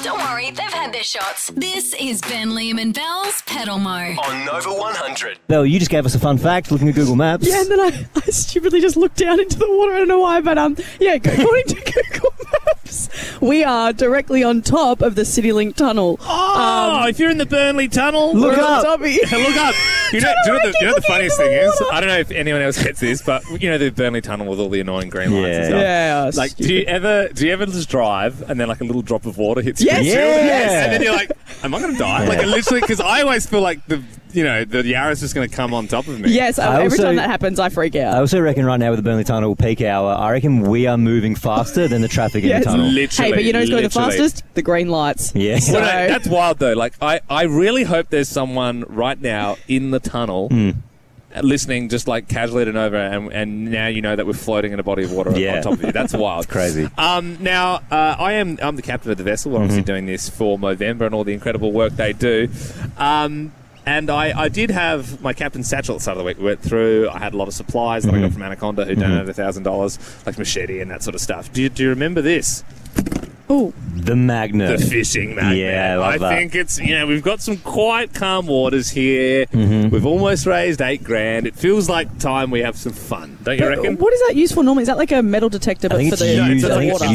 Don't worry, they've had their shots. This is Ben Liam and Bell's PedalMo. On Nova 100. Belle, you just gave us a fun fact looking at Google Maps. Yeah, and then I stupidly just looked down into the water. I don't know why, but according to Google Maps, we are directly on top of the CityLink tunnel. Oh, if you're in the Burnley Tunnel, look up. Look up. You know the funniest thing is, I don't know if anyone else gets this, but you know the Burnley Tunnel with all the annoying green lights and stuff. Yeah. Like, do you ever just drive and then like a little drop of water hits you? Yes. And then you're like, am I going to die? Like, literally, because I always feel like the Yarra's just going to come on top of me. Yes, every time that happens, I freak out. I also reckon right now with the Burnley Tunnel peak hour, I reckon we are moving faster than the traffic in the tunnel. Literally. Hey, but you know who's going the fastest? The green lights. Yeah. So, Well, no, that's wild, though. Like, I really hope there's someone right now in the tunnel listening, just like casually to Nova, and now you know that we're floating in a body of water on top of you. That's wild. It's crazy. Now, I'm the captain of the vessel. We're obviously doing this for Movember and all the incredible work they do. And I did have my captain's satchel at the start of the week. We went through. I had a lot of supplies that I got from Anaconda, who donated $1,000, like machete and that sort of stuff. Do you remember this? Oh, the magnet. The fishing magnet. Yeah, I love that. I think it's, we've got some quite calm waters here. We've almost raised $8,000. It feels like time we have some fun, don't you reckon? What is that used for normally? Is that like a metal detector, but for the water?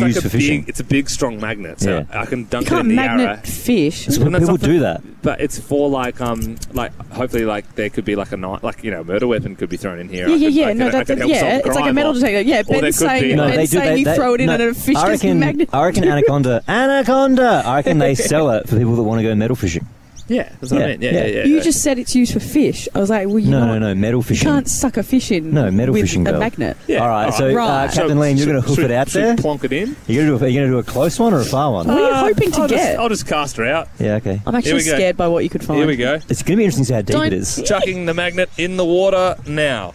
It's a big, strong magnet, so I can dunk it in the magnet Yarra. Fish. So people do that. But it's for like hopefully like there could be like a knife, like a murder weapon could be thrown in here. It's like a metal detector. Yeah, Ben's saying you throw it in and a fish gets magnet. I reckon Anaconda. I reckon they sell it for people that want to go metal fishing. Yeah, that's what I meant. Yeah. You just said it's used for fish. I was like, well, no, metal fishing. You can't suck a fish in. No, metal with fishing. a magnet. Yeah. All right, so Captain Liam, you're going to hoof it out there. Plonk it in. You're going to do a close one or a far one? What are you hoping to get? I'll just cast her out. Yeah, okay. I'm actually scared by what you could find. Here we go. It's going to be interesting to see how deep it is. Chucking the magnet in the water now.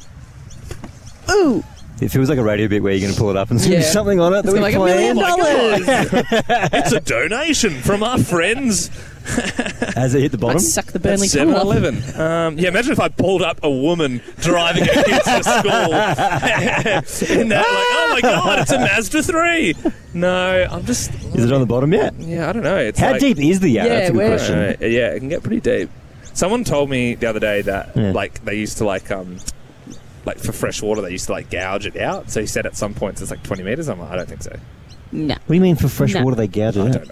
Ooh. It feels like a radio bit where you're going to pull it up and see something on it that we like planned. $1 million. It's a donation from our friends. Has it hit the bottom? Suck the Burnley Tunnel. 7-Eleven. Imagine if I pulled up a woman driving her kids to school. And they're like, oh my God, it's a Mazda 3. No, I'm just... Is it on the bottom yet? Yeah, I don't know. It's how deep is the Yarra? That's a good question. Yeah, it can get pretty deep. Someone told me the other day that like they used to like for fresh water they used to like gouge it out. So he said at some points it's like 20 metres. I'm like, I don't think so. No. What do you mean for fresh water they gouge it out?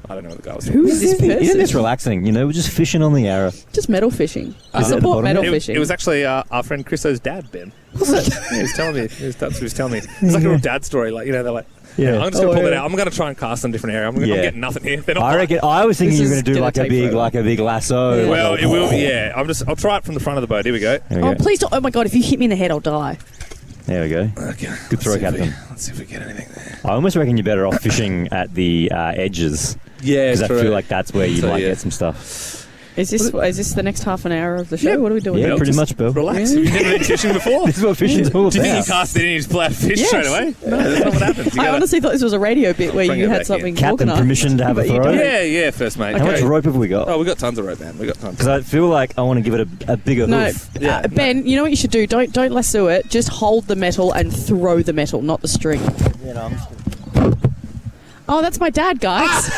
I don't know what the guy was Who is this person? Isn't this relaxing? We're just fishing on the Yarra. Just metal fishing. Support metal fishing. It was actually our friend Chriso's dad, Ben. Was it? He was telling me. That's what he was telling me. It's like a real dad story. Like, they're like, I'm just going to pull it out. I'm going to try and cast in a different area. I'm getting nothing here. I was thinking you were going to do like a big lasso. Yeah. Well, it will. Yeah. I'll try it from the front of the boat. Here we go. Please don't. Oh my God! If you hit me in the head, I'll die. There we go. Okay. Good throw, Captain. Let's see if we get anything there. I almost reckon you're better off fishing at the edges. Yeah, because I true. feel like that's where you So, might yeah. get some stuff. Is this the next half an hour of the show? Yeah. What are we doing? Yeah, now? pretty much, Bill. Relax. Really? Have you never been fishing before? This is what fishing's all about. Do you think you cast it in and you just pull out a fish Yes. straight away? No, that's not what happens. You I gotta- honestly thought this was a radio bit where bring you it had back something in. Captain, organised. permission to have a But you throw? don't. Yeah, first mate. How much rope have we got? Oh, we got tons of rope, man. We got tons. Because I feel like I want to give it a bigger No, hoof. Ben, you know what you should do? Don't lasso it. Just hold the metal and throw the metal, not the string. Yeah, no, I'm just Oh, that's my dad, guys.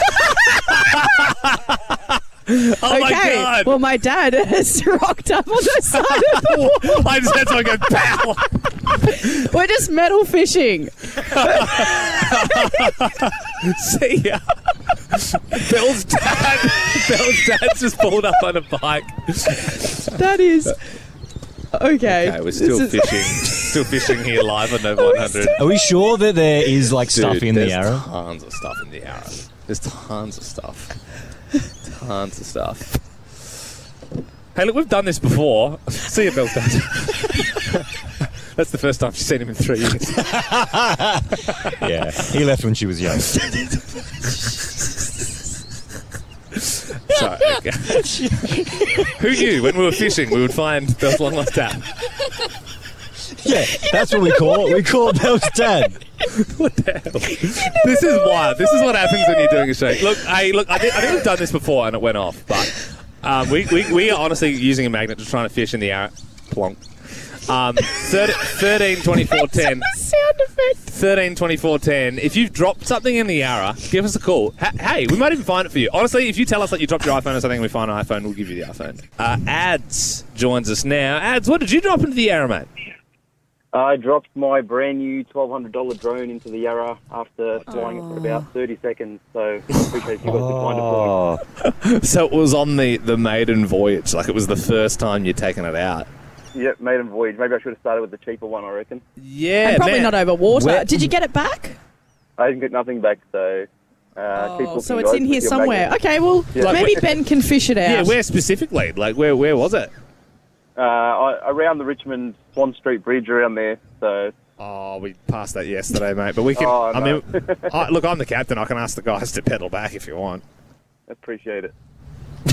Oh my Okay, god! well, my dad has rocked up on the side of the wall. I just had someone go pow. We're just metal fishing. See ya. Bill's dad's just pulled up on a bike. That is... Okay. Okay, we're still This is- fishing. Still fishing here live on Nova 100. Are we sure that there is like stuff Dude, in the there's arrow? Tons of stuff in the arrow. There's tons of stuff. Tons of stuff. Hey, look, we've done this before. See you, Bill's dad. That's the first time she's seen him in 3 years. Yeah, he left when she was young. Sorry, okay. Who knew when we were fishing we would find Bill's long lost dad? Yeah, that's what we call it. We call it Bell's dad. What the hell? This is wild. This is what happens when you're doing a show. Look, I think we've done this before and it went off, but we are honestly using a magnet to try to fish in the arrow. Plonk. 13 24 10. Sound effect. 13 24 10. If you've dropped something in the Yarra, give us a call. Hey, we might even find it for you. Honestly, if you tell us that you dropped your iPhone or something and we find an iPhone, we'll give you the iPhone. Ads joins us now. Ads, what did you drop into the Yarra, mate? I dropped my brand new $1,200 drone into the Yarra after flying it for about 30 seconds, so I appreciate you guys to find it. So it was on the maiden voyage, like it was the first time you'd taken it out. Yep, maiden voyage. Maybe I should have started with the cheaper one, I reckon. Yeah, And probably not over water. Where- Did you get it back? I didn't get nothing back, so... keep Oh, looking, so it's guys, in here with your somewhere. magnet. Okay, well, Yeah. maybe Ben can fish it out. Yeah, where specifically? Like, where was it? Around the Richmond Swan Street Bridge, around there, so... Oh, we passed that yesterday, mate. But we can... Oh, I no. mean, look, I'm the captain. I can ask the guys to pedal back if you want. Appreciate it.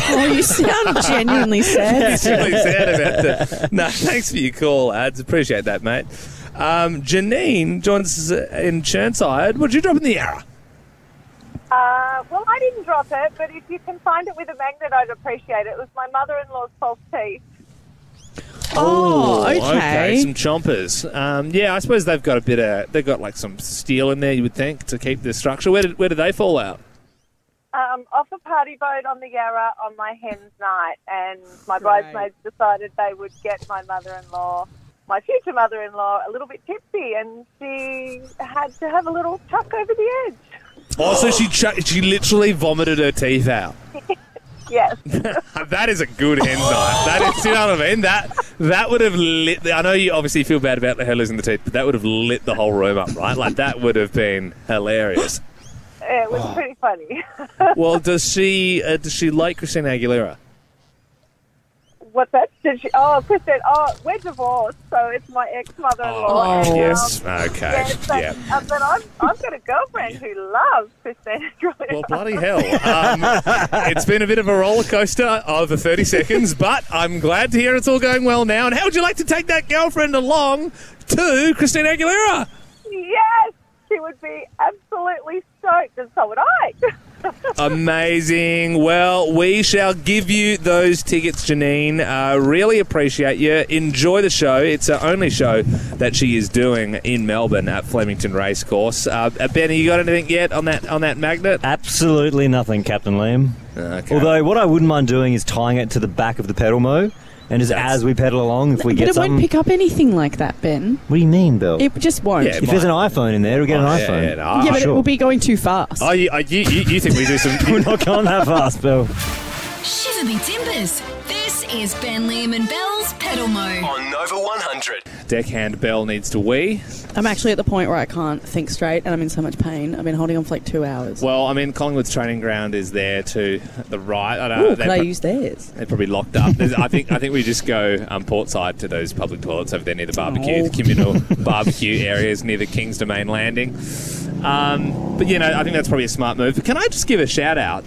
Oh, you sound genuinely sad. He's really sad about that. No, thanks for your call, Ads. Appreciate that, mate. Janine joins us in Churnside. What did you drop in the Yarra? Well, I didn't drop it, but if you can find it with a magnet, I'd appreciate it. It was my mother-in-law's false teeth. Oh, okay. Some chompers. Yeah, I suppose they've got they've got like some steel in there, you would think, to keep the structure. Where did they fall out? Off a party boat on the Yarra on my hen's night, and my bridesmaids decided they would get my mother-in-law, my future mother-in-law, a little bit tipsy, and she had to have a little chuck over the edge. Oh, so she literally vomited her teeth out. Yes. That is a good hen night. That is, you know what I mean? That would have lit... I know you obviously feel bad about her losing the teeth, but that would have lit the whole room up, right? Like, that would have been hilarious. It was pretty funny. Well, does she like Christina Aguilera? What's that? Did she? Oh, Kristen. Oh, we're divorced, so it's my ex-mother-in-law. and, Yes. Okay. Yes, but, Yeah. but I've got a girlfriend who loves Christina Aguilera. Well, bloody hell. It's been a bit of a roller coaster over 30 seconds, but I'm glad to hear it's all going well now. And how would you like to take that girlfriend along to Christina Aguilera? Yes, she would be absolutely stoked, and so would I. Amazing. Well, we shall give you those tickets, Janine. Really appreciate you. Enjoy the show. It's the only show that she is doing in Melbourne at Flemington Racecourse. Ben, you got anything yet on that magnet? Absolutely nothing, Captain Liam. Okay. Although what I wouldn't mind doing is tying it to the back of the PedalMo, and just as we pedal along, if we But get it something... won't pick up anything like that, Ben. What do you mean, Bill? It just won't. if there's an iPhone in there, we'll get an iPhone. Yeah, but it will be going too fast. Oh, you think we do some... We're not going that fast, Bill. Shiver me timbers. This is Ben, Liam and Belle's PedalMo. On Nova 100. Deckhand Bell needs to wee. I'm actually at the point where I can't think straight and I'm in so much pain. I've been holding on for like 2 hours. Well, I mean, Collingwood's training ground is there to the right. I don't Ooh, know. could I use theirs? They're probably locked up. I think we just go portside to those public toilets over there near the barbecue, the communal barbecue areas near the King's Domain landing. But, you know, I think that's probably a smart move. But can I just give a shout out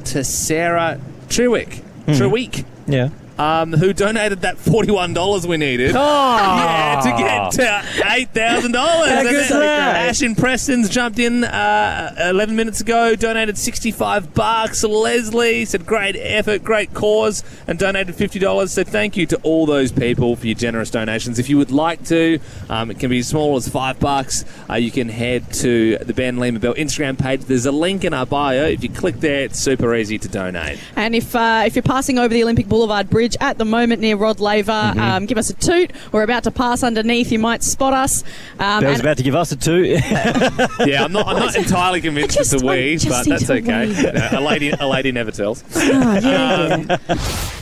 to Sarah Trewick? Yeah. Who donated that $41 we needed. Yeah, to get to $8,000. Ash in Preston's jumped in 11 minutes ago, donated $65. Leslie said great effort, great cause, and donated $50. So thank you to all those people for your generous donations. If you would like to, it can be as small as $5. You can head to the Ben Lima Bell Instagram page. There's a link in our bio. If you click there, it's super easy to donate. And if you're passing over the Olympic Boulevard Bridge at the moment near Rod Laver, give us a toot. We're about to pass underneath. You might spot us. Bell's about to give us a toot. Yeah, I'm not entirely convinced it's a wee, but that's okay. No, a lady never tells.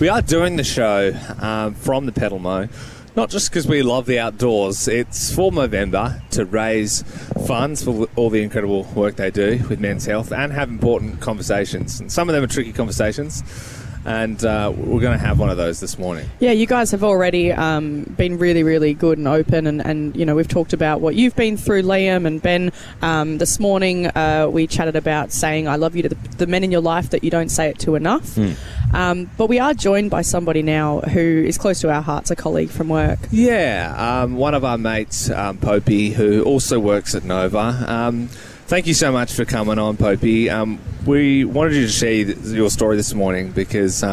We are doing the show from the PedalMo, not just because we love the outdoors. It's for Movember to raise funds for all the incredible work they do with men's health and have important conversations. And some of them are tricky conversations. And we're going to have one of those this morning. Yeah, you guys have already been really, really good and open. And, you know, we've talked about what you've been through, Liam and Ben. This morning we chatted about saying I love you to the men in your life that you don't say it to enough. But we are joined by somebody now who is close to our hearts, a colleague from work. Yeah, one of our mates, Popey, who also works at Nova. Thank you so much for coming on, Popey. We wanted you to share your story this morning because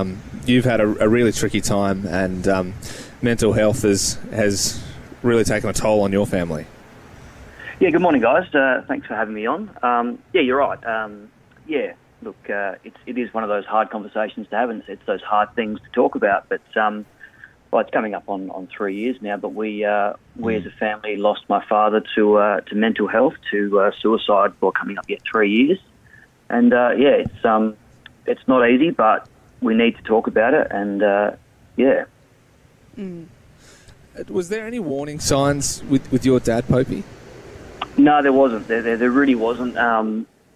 you've had a really tricky time and mental health has really taken a toll on your family. Yeah, good morning, guys. Thanks for having me on. Yeah, you're right. Yeah, look, it is one of those hard conversations to have, and it's those hard things to talk about. But well, it's coming up on 3 years now. But we as a family lost my father to mental health, to suicide for coming up 3 years. And yeah, it's not easy, but we need to talk about it. And yeah. Was there any warning signs with your dad, Popey? No, there wasn't. There really wasn't.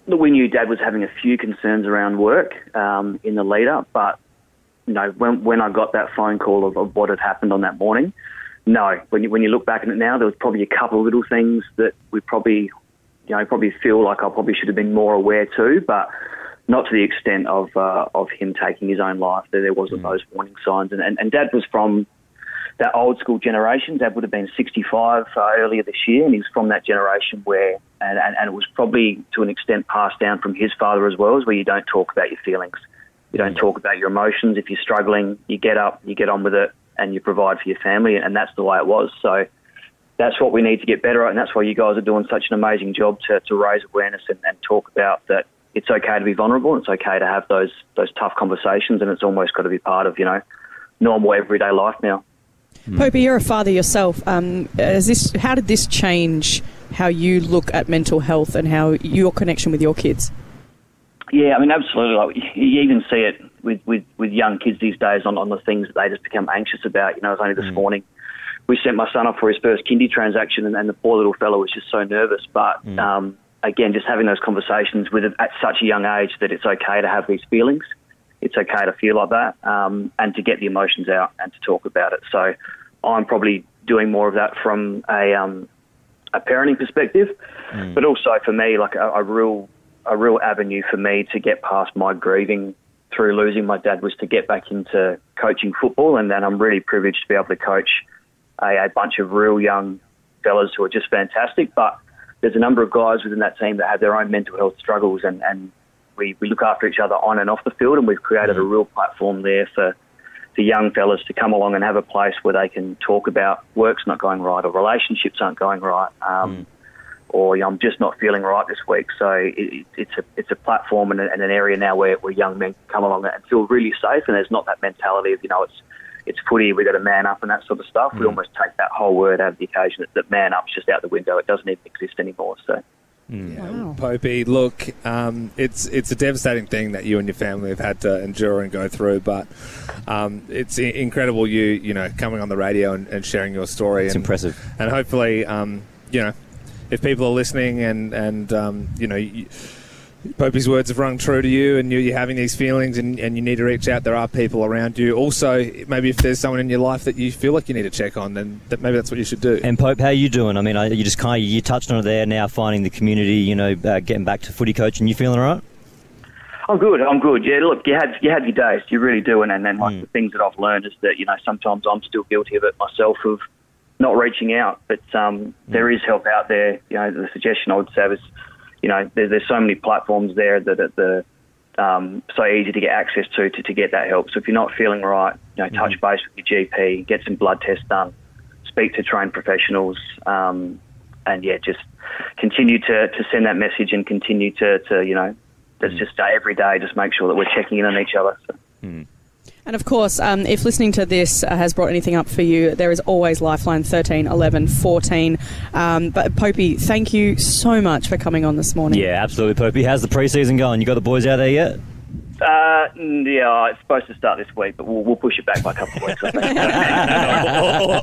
Look, we knew Dad was having a few concerns around work in the lead up, but you know, when I got that phone call of what had happened on that morning, no. When you look back at it now, there was probably a couple of little things that we probably feel like I probably should have been more aware too, but not to the extent of him taking his own life. There wasn't those warning signs, and Dad was from that old school generation. Dad would have been 65 earlier this year, and he's from that generation where, and it was probably to an extent passed down from his father as well, is where you don't talk about your feelings. You don't talk about your emotions. If you're struggling, you get up, you get on with it, and you provide for your family, and that's the way it was. So that's what we need to get better at, and that's why you guys are doing such an amazing job to raise awareness and talk about that it's okay to be vulnerable, and it's okay to have those tough conversations, and it's almost got to be part of, normal everyday life now. Popey, you're a father yourself. How did this change how you look at mental health and how your connection with your kids? Yeah, I mean, absolutely. Like, you even see it with young kids these days on the things that they just become anxious about. It was only this morning we sent my son off for his first kindy transaction, and the poor little fellow was just so nervous. But again, just having those conversations with him at such a young age that it's okay to have these feelings. It's okay to feel like that, and to get the emotions out and to talk about it. So I'm probably doing more of that from a parenting perspective, but also for me, like a real avenue for me to get past my grieving through losing my dad was to get back into coaching football, and then I'm really privileged to be able to coach a bunch of real young fellas who are just fantastic. But there's a number of guys within that team that have their own mental health struggles, and we look after each other on and off the field, and we've created a real platform there for young fellas to come along and have a place where they can talk about work's not going right, or relationships aren't going right, or I'm just not feeling right this week. So it's a platform and an area now where young men can come along and feel really safe, and there's not that mentality of, it's footy, we've got to man up and that sort of stuff. We almost take that whole word out of the occasion, that man up's just out the window. It doesn't even exist anymore. So. Wow. Popey, look, it's a devastating thing that you and your family have had to endure and go through, but it's incredible you know, coming on the radio and sharing your story. It's impressive. And hopefully, you know, if people are listening and you know, Popey's words have rung true to you and you're having these feelings and you need to reach out, there are people around you. Also, maybe if there's someone in your life that you feel like you need to check on, then maybe that's what you should do. And Pope, how are you doing? I mean, you just kind of, you touched on it there, now finding the community, you know, getting back to footy coaching. You feeling all right? I'm good. Yeah, look, you have your days. You really do. And then like the things that I've learned is that, you know, sometimes I'm still guilty of it myself, of not reaching out. But there is help out there. You know, the suggestion I would say is, you know, there's so many platforms there that are so easy to get access to get that help. So if you're not feeling right, you know, touch base with your GP, get some blood tests done, speak to trained professionals, and yeah, just continue to send that message and continue to you know, let's just every day just make sure that we're checking in on each other. So. And of course, if listening to this has brought anything up for you, there is always Lifeline 13 11 14. But Popey, thank you so much for coming on this morning. Yeah, absolutely, Popey. How's the pre-season going? You got the boys out there yet? Yeah, it's supposed to start this week, but we'll push it back by a couple of weeks. I think.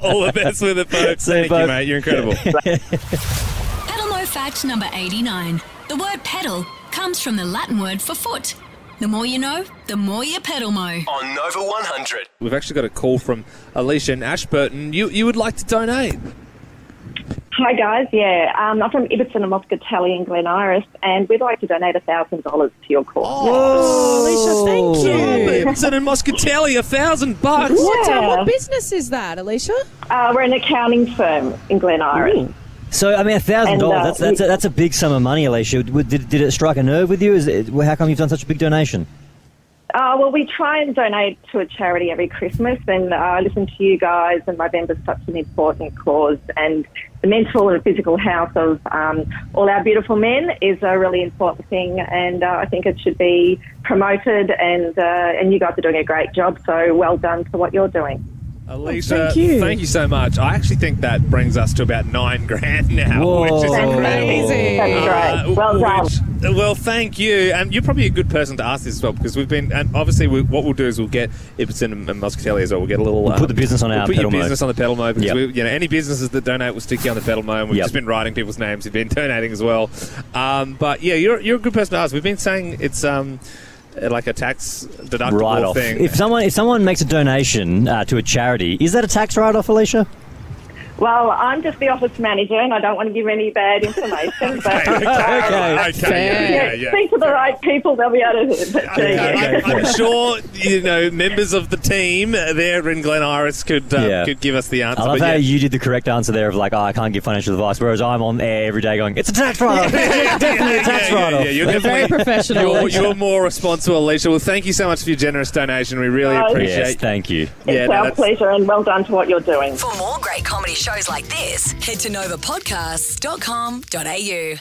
all the best with it, folks. Thank you, mate. You're incredible. PedalMo fact number 89. The word pedal comes from the Latin word for foot. The more you know, the more you PedalMo. On Nova 100. We've actually got a call from Alicia in Ashburton. You would like to donate? Hi guys, yeah, I'm from Ibbotson and Moscatelli in Glen Iris, and we'd like to donate $1,000 to your cause. Oh, Alicia, thank you. Ibbotson and Moscatelli, $1,000. What business is that, Alicia? We're an accounting firm in Glen Iris. Ooh. So, I mean, $1,000, that's a big sum of money, Alicia. Did it strike a nerve with you? How come you've done such a big donation? Well, we try and donate to a charity every Christmas, and I listen to you guys, and my member's such an important cause, and the mental and physical health of all our beautiful men is a really important thing, and I think it should be promoted, and you guys are doing a great job, so well done for what you're doing. Alicia, thank you so much. I actually think that brings us to about $9,000 now, which is crazy. That's great. Well done. Well, thank you. And you're probably a good person to ask this as well, because we've been, and obviously what we'll do is we'll get Ibbotson and Muscatelli as well. We'll get a little... We'll put the business on our put PedalMo. Your business on the PedalMo, because we, you know, any businesses that donate will stick you on the PedalMo, and we've just been writing people's names who've been donating as well. But yeah, you're a good person to ask. We've been saying it's... like a tax deductible write-off thing. If someone makes a donation to a charity, is that a tax write-off, Alicia? Well, I'm just the office manager, and I don't want to give any bad information. But speak to the right people; they'll be able to. I'm sure you know members of the team there in Glen Iris could give us the answer. I love how you did the correct answer there of like, I can't give financial advice, whereas I'm on air every day going, it's a tax write-off. Definitely a tax write-off. You're very professional. You're more responsible, Alicia. Well, thank you so much for your generous donation. We really appreciate it. Yes, thank you. It's our pleasure, and well done to what you're doing. For more great comedy shows like this, head to novapodcasts.com.au.